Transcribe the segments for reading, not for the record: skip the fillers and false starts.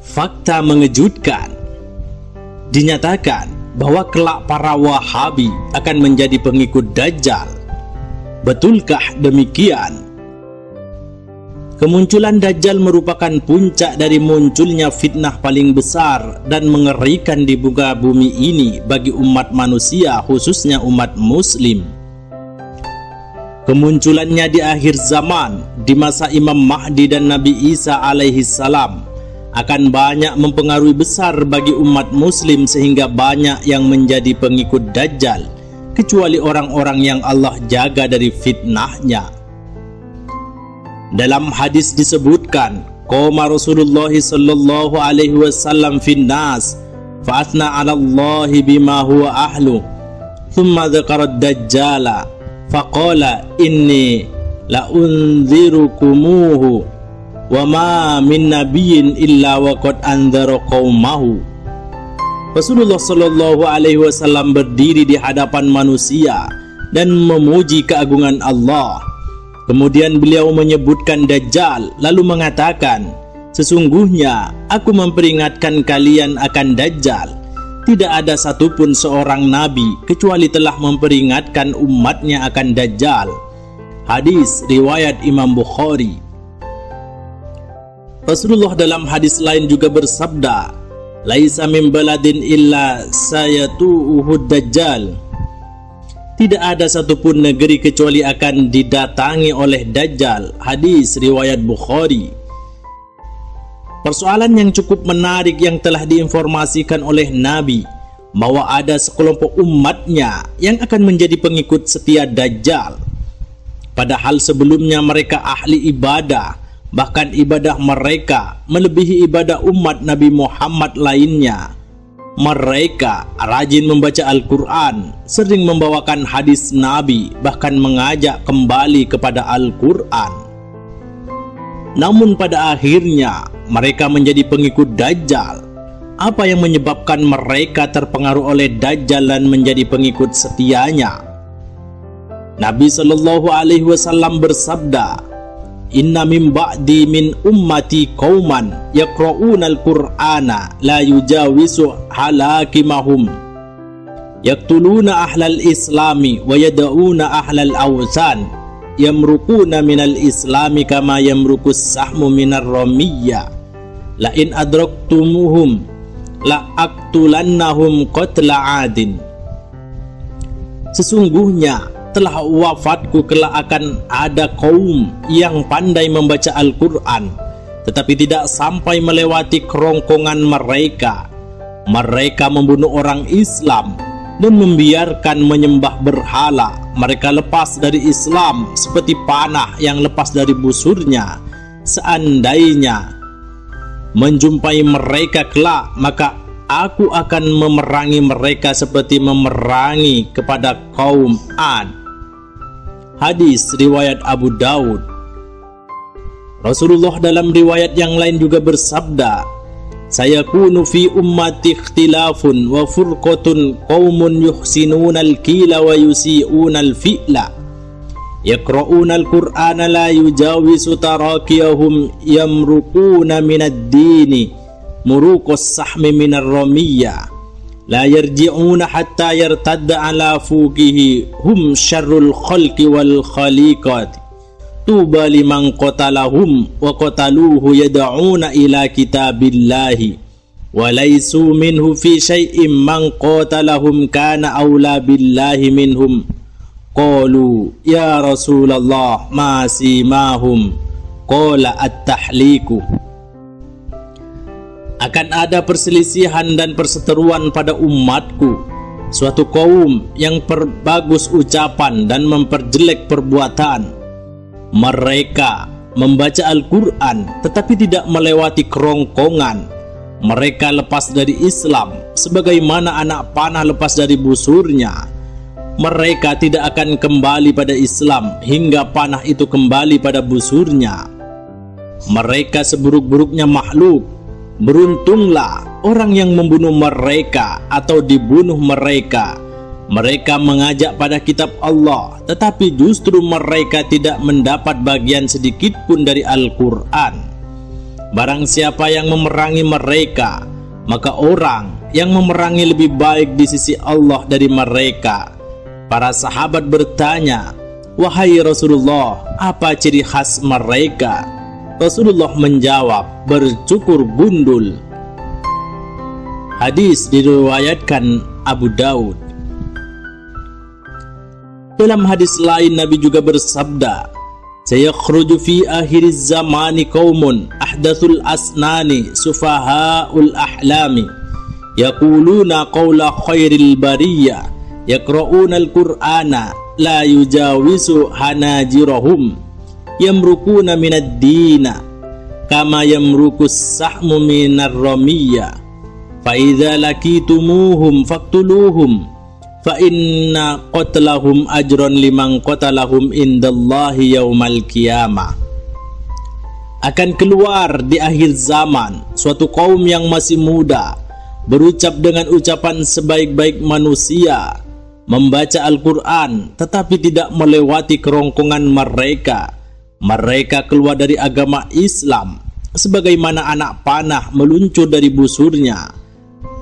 Fakta mengejutkan. Dinyatakan bahwa kelak para Wahabi akan menjadi pengikut Dajjal. Betulkah demikian? Kemunculan Dajjal merupakan puncak dari munculnya fitnah paling besar dan mengerikan di muka bumi ini bagi umat manusia, khususnya umat muslim. Kemunculannya di akhir zaman, di masa Imam Mahdi dan Nabi Isa alaihi salam, akan banyak mempengaruhi besar bagi umat muslim sehingga banyak yang menjadi pengikut Dajjal, kecuali orang-orang yang Allah jaga dari fitnahnya. Dalam hadis disebutkan, qoma Rasulullah sallallahu alaihi wasallam finnas fa athna 'ala Allah bima huwa ahlu thumma dzakara ad-dajjala faqala inni la unzirukumuhu wa ma min nabiyyin illa wa qad anzara qaumahu. Rasulullah sallallahu alaihi wasallam berdiri di hadapan manusia dan memuji keagungan Allah. Kemudian beliau menyebutkan Dajjal lalu mengatakan, sesungguhnya aku memperingatkan kalian akan Dajjal. Tidak ada satupun seorang nabi kecuali telah memperingatkan umatnya akan Dajjal. Hadis riwayat Imam Bukhari. Rasulullah dalam hadis lain juga bersabda, laisa min baladin illa sayatu'uhud Dajjal. Tidak ada satupun negeri kecuali akan didatangi oleh Dajjal. Hadis riwayat Bukhari. Persoalan yang cukup menarik yang telah diinformasikan oleh Nabi, bahwa ada sekelompok umatnya yang akan menjadi pengikut setia Dajjal. Padahal sebelumnya mereka ahli ibadah, bahkan ibadah mereka melebihi ibadah umat Nabi Muhammad lainnya. Mereka rajin membaca Al-Quran, sering membawakan hadis Nabi, bahkan mengajak kembali kepada Al-Quran. Namun pada akhirnya mereka menjadi pengikut Dajjal. Apa yang menyebabkan mereka terpengaruh oleh Dajjal dan menjadi pengikut setianya? Nabi Shallallahu Alaihi Wasallam bersabda, inna min ba'di min ummati qauman yaqra'una al-Qur'ana la yujawisu halakimahum yaqtuluna ahlal islami wa yad'una ahlal awsan yamruquna minal islami kama yamruqus sahmu minar ramiyya la in adraktumuhum la aqtulannahum qatla adin. Sesungguhnya telah wafatku kelak akan ada kaum yang pandai membaca Al-Quran tetapi tidak sampai melewati kerongkongan mereka. Mereka membunuh orang Islam dan membiarkan menyembah berhala. Mereka lepas dari Islam seperti panah yang lepas dari busurnya. Seandainya menjumpai mereka kelak, maka aku akan memerangi mereka seperti memerangi kepada kaum Ad. Hadis riwayat Abu Daud. Rasulullah dalam riwayat yang lain juga bersabda, sayakunu fi ummati ikhtilafun wa furqatun qaumun yuhsinuna al-qila wa yusi'una al-fi'la yaqra'una al-Qur'ana la yujawizu tarakiyahum yamruquna minad-dini muruqus sahmi minar ramiyya la yarji'una hatta yartadda ala fuqihi hum syarrul khalqi wal khaliqat tuba liman qatalahum wa qataluhu yad'una ila kitabillahi wa laysu minhu fi syai'in man qatalahum kana awla billahi minhum qalu ya Rasulullah ma simahum qala at-tahliku. Akan ada perselisihan dan perseteruan pada umatku, suatu kaum yang perbagus ucapan dan memperjelek perbuatan. Mereka membaca Al-Quran tetapi tidak melewati kerongkongan. Mereka lepas dari Islam sebagaimana anak panah lepas dari busurnya. Mereka tidak akan kembali pada Islam hingga panah itu kembali pada busurnya. Mereka seburuk-buruknya makhluk. Beruntunglah orang yang membunuh mereka atau dibunuh mereka. Mereka mengajak pada kitab Allah, tetapi justru mereka tidak mendapat bagian sedikit pun dari Al-Quran. Barang siapa yang memerangi mereka, maka orang yang memerangi lebih baik di sisi Allah dari mereka. Para sahabat bertanya, "Wahai Rasulullah, apa ciri khas mereka?" Rasulullah menjawab, "Bercukur gundul." Hadis diriwayatkan Abu Daud. Dalam hadis lain Nabi juga bersabda, "Sayakhruju fi akhiriz zamani qaumun ahdatsul asnani sufahaul ahlami yaquluna qawla khairil bariyah yaqra'una al-Qur'ana la yujawizu hanajirahum yamrukuna minad dina kama yamrukus sahmu minar ramiyya fa idza lakitumuhum faqtuluhum fa inna qatlahum ajron liman qatalahum indallahi yaumal qiyamah." Akan keluar di akhir zaman suatu kaum yang masih muda, berucap dengan ucapan sebaik-baik manusia, membaca Al-Quran tetapi tidak melewati kerongkongan mereka. Mereka keluar dari agama Islam sebagaimana anak panah meluncur dari busurnya.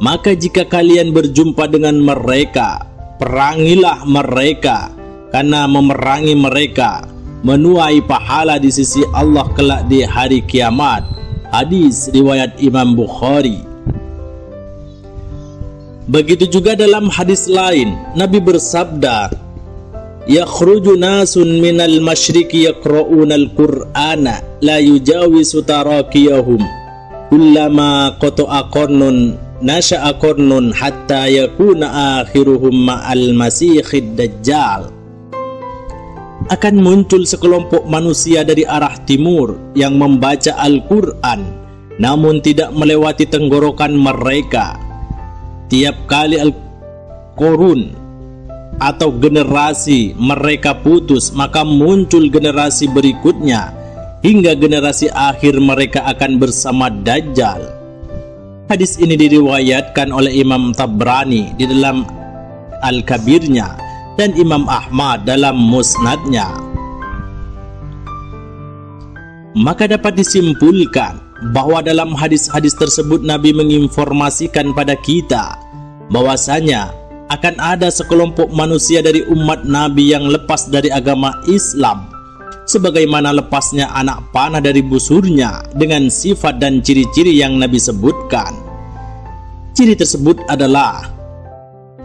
Maka jika kalian berjumpa dengan mereka, perangilah mereka, karena memerangi mereka menuai pahala di sisi Allah kelak di hari kiamat. Hadis riwayat Imam Bukhari. Begitu juga dalam hadis lain Nabi bersabda, "Yakhruju nasun minal masyriqi yaqra'una al-Qur'ana la yujawizu tarakiyahum kullama qata'a qarnun nasha'a qarnun hatta yakuna akhiruhum ma'al masihid dajjal." Akan muncul sekelompok manusia dari arah timur yang membaca Al-Quran namun tidak melewati tenggorokan mereka. Tiap kali Al-Qurun atau generasi mereka putus, maka muncul generasi berikutnya hingga generasi akhir mereka akan bersama Dajjal. Hadis ini diriwayatkan oleh Imam Tabrani di dalam Al-Kabirnya dan Imam Ahmad dalam Musnadnya. Maka dapat disimpulkan bahwa dalam hadis-hadis tersebut Nabi menginformasikan pada kita bahwasanya akan ada sekelompok manusia dari umat Nabi yang lepas dari agama Islam sebagaimana lepasnya anak panah dari busurnya dengan sifat dan ciri-ciri yang Nabi sebutkan. Ciri tersebut adalah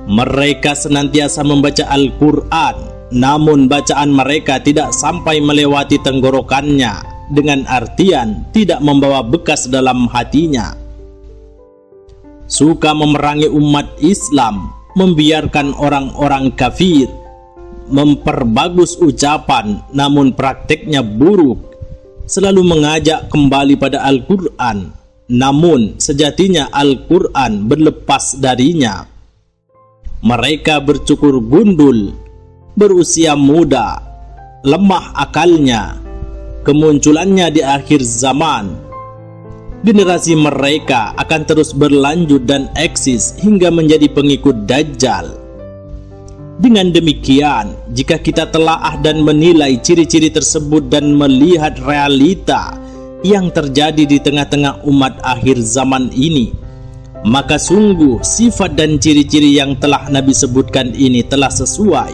mereka senantiasa membaca Al-Quran, namun bacaan mereka tidak sampai melewati tenggorokannya, dengan artian tidak membawa bekas dalam hatinya. Suka memerangi umat Islam, membiarkan orang-orang kafir, memperbagus ucapan, namun prakteknya buruk, selalu mengajak kembali pada Al-Quran, namun sejatinya Al-Quran berlepas darinya. Mereka bercukur gundul, berusia muda, lemah akalnya, kemunculannya di akhir zaman. Generasi mereka akan terus berlanjut dan eksis hingga menjadi pengikut Dajjal. Dengan demikian, jika kita telaah dan menilai ciri-ciri tersebut dan melihat realita yang terjadi di tengah-tengah umat akhir zaman ini, maka sungguh sifat dan ciri-ciri yang telah Nabi sebutkan ini telah sesuai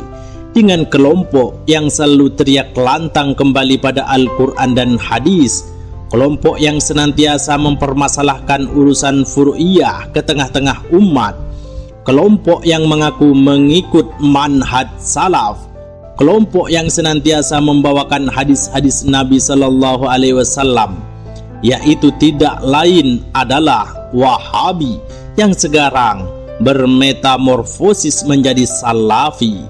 dengan kelompok yang selalu teriak lantang kembali pada Al-Quran dan hadis, kelompok yang senantiasa mempermasalahkan urusan furu'iyah ke tengah-tengah umat, kelompok yang mengaku mengikut manhaj salaf, kelompok yang senantiasa membawakan hadis-hadis Nabi Sallallahu Alaihi Wasallam, yaitu tidak lain adalah Wahabi yang sekarang bermetamorfosis menjadi Salafi.